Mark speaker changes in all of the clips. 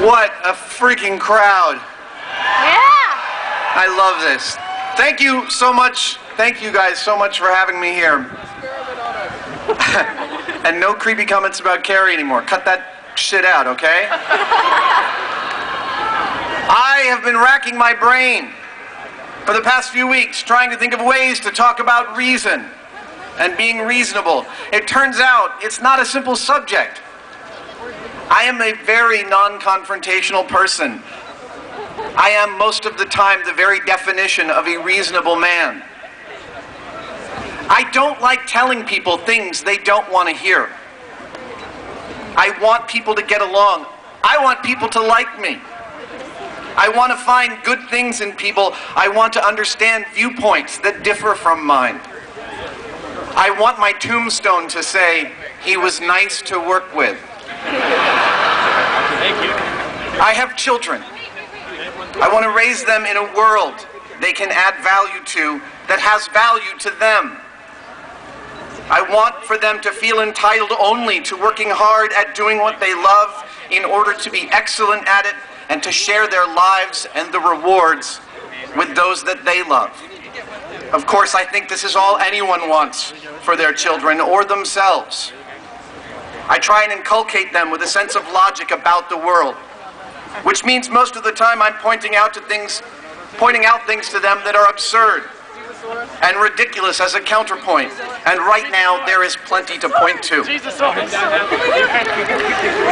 Speaker 1: What a freaking crowd.
Speaker 2: Yeah!
Speaker 1: I love this. Thank you so much. Thank you guys so much for having me here. And no creepy comments about Carrie anymore. Cut that shit out, okay? I have been racking my brain for the past few weeks trying to think of ways to talk about reason and being reasonable. It turns out it's not a simple subject. I am a very non-confrontational person. I am most of the time the very definition of a reasonable man. I don't like telling people things they don't want to hear. I want people to get along. I want people to like me. I want to find good things in people. I want to understand viewpoints that differ from mine. I want my tombstone to say, he was nice to work with.
Speaker 3: Thank you.
Speaker 1: I have children. I want to raise them in a world they can add value to that has value to them. I want for them to feel entitled only to working hard at doing what they love in order to be excellent at it and to share their lives and the rewards with those that they love. Of course, I think this is all anyone wants for their children or themselves. I try and inculcate them with a sense of logic about the world, which means most of the time I'm pointing out things to them that are absurd and ridiculous as a counterpoint. And right now, there is plenty to point to.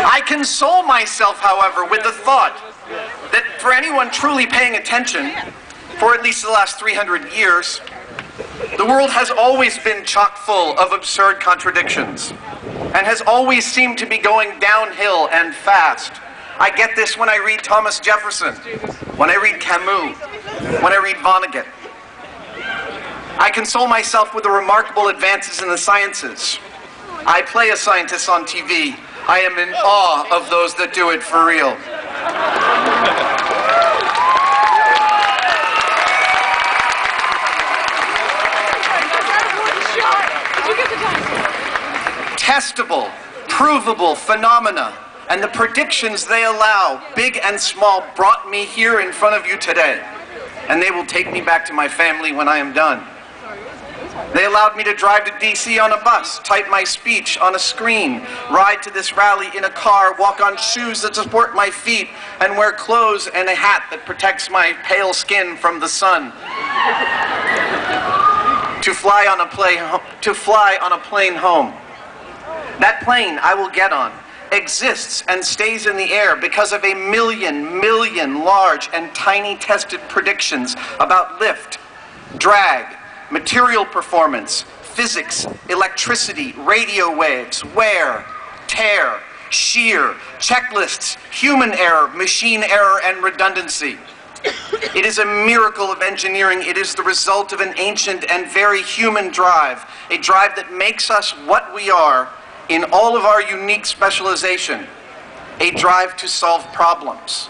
Speaker 1: I console myself, however, with the thought that for anyone truly paying attention, for at least the last 300 years, the world has always been chock full of absurd contradictions and has always seemed to be going downhill and fast. I get this when I read Thomas Jefferson, when I read Camus, when I read Vonnegut. I console myself with the remarkable advances in the sciences. I play a scientist on TV. I am in awe of those that do it for real. Testable, provable phenomena and the predictions they allow, big and small, brought me here in front of you today. And they will take me back to my family when I am done. They allowed me to drive to D.C. on a bus, type my speech on a screen, ride to this rally in a car, walk on shoes that support my feet, and wear clothes and a hat that protects my pale skin from the sun. To fly on a plane home. That plane I will get on exists and stays in the air because of a million large and tiny tested predictions about lift, drag, material performance, physics, electricity, radio waves, wear, tear, shear, checklists, human error, machine error, and redundancy. It is a miracle of engineering. It is the result of an ancient and very human drive, a drive that makes us what we are in all of our unique specialization, a drive to solve problems.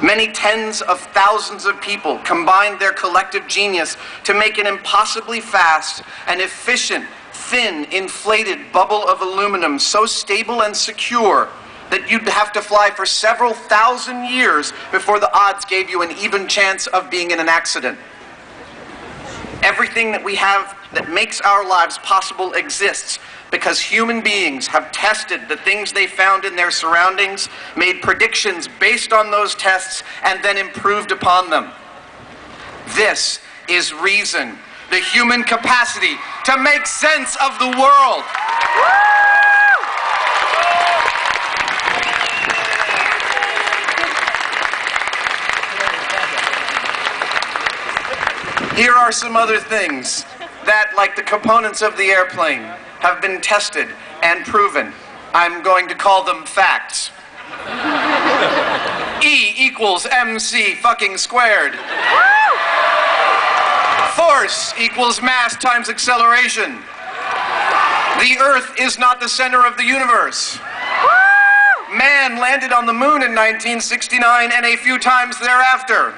Speaker 1: Many tens of thousands of people combined their collective genius to make an impossibly fast and efficient, thin, inflated bubble of aluminum so stable and secure that you'd have to fly for several thousand years before the odds gave you an even chance of being in an accident. Everything that we have that makes our lives possible exists because human beings have tested the things they found in their surroundings, made predictions based on those tests, and then improved upon them. This is reason, the human capacity to make sense of the world. Here are some other things that, like the components of the airplane, have been tested and proven. I'm going to call them facts. E equals MC fucking squared. Force equals mass times acceleration. The Earth is not the center of the universe. Man landed on the moon in 1969 and a few times thereafter.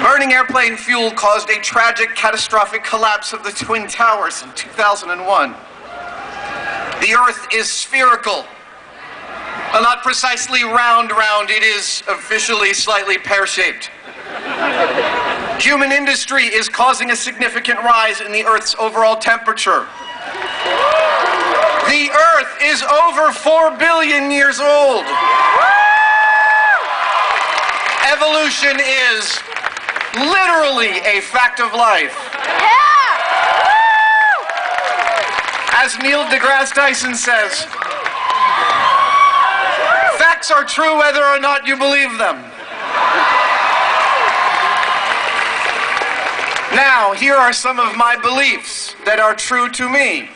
Speaker 1: Burning airplane fuel caused a tragic, catastrophic collapse of the Twin Towers in 2001. The Earth is spherical. Well, not precisely round, it is officially slightly pear-shaped. Human industry is causing a significant rise in the Earth's overall temperature. The Earth is over 4 billion years old. Evolution is literally a fact of life. As Neil deGrasse Tyson says, facts are true whether or not you believe them. Now, here are some of my beliefs that are true to me.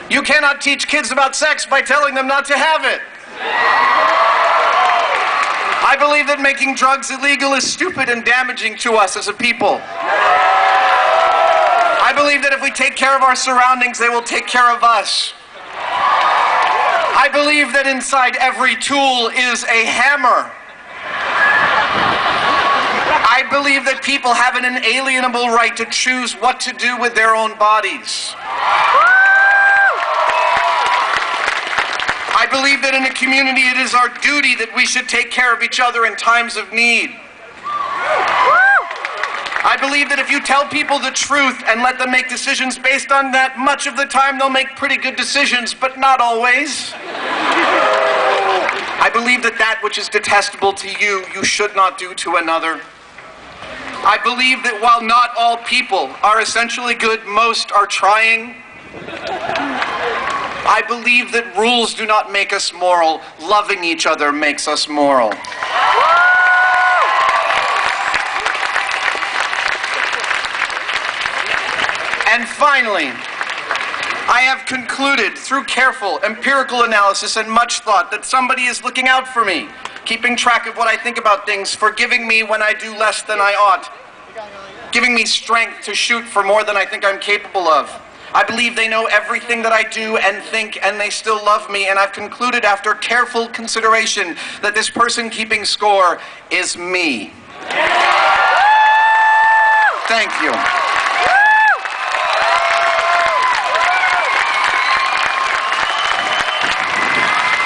Speaker 1: You cannot teach kids about sex by telling them not to have it. I believe that making drugs illegal is stupid and damaging to us as a people. I believe that if we take care of our surroundings, they will take care of us. I believe that inside every tool is a hammer. I believe that people have an inalienable right to choose what to do with their own bodies. I believe that in a community it is our duty that we should take care of each other in times of need. I believe that if you tell people the truth and let them make decisions based on that, much of the time they'll make pretty good decisions, but not always. I believe that that which is detestable to you, you should not do to another. I believe that while not all people are essentially good, most are trying. I believe that rules do not make us moral. Loving each other makes us moral. And finally, I have concluded through careful empirical analysis and much thought that somebody is looking out for me, keeping track of what I think about things, forgiving me when I do less than I ought, giving me strength to shoot for more than I think I'm capable of. I believe they know everything that I do and think, and they still love me, and I've concluded after careful consideration that this person keeping score is me. Thank you.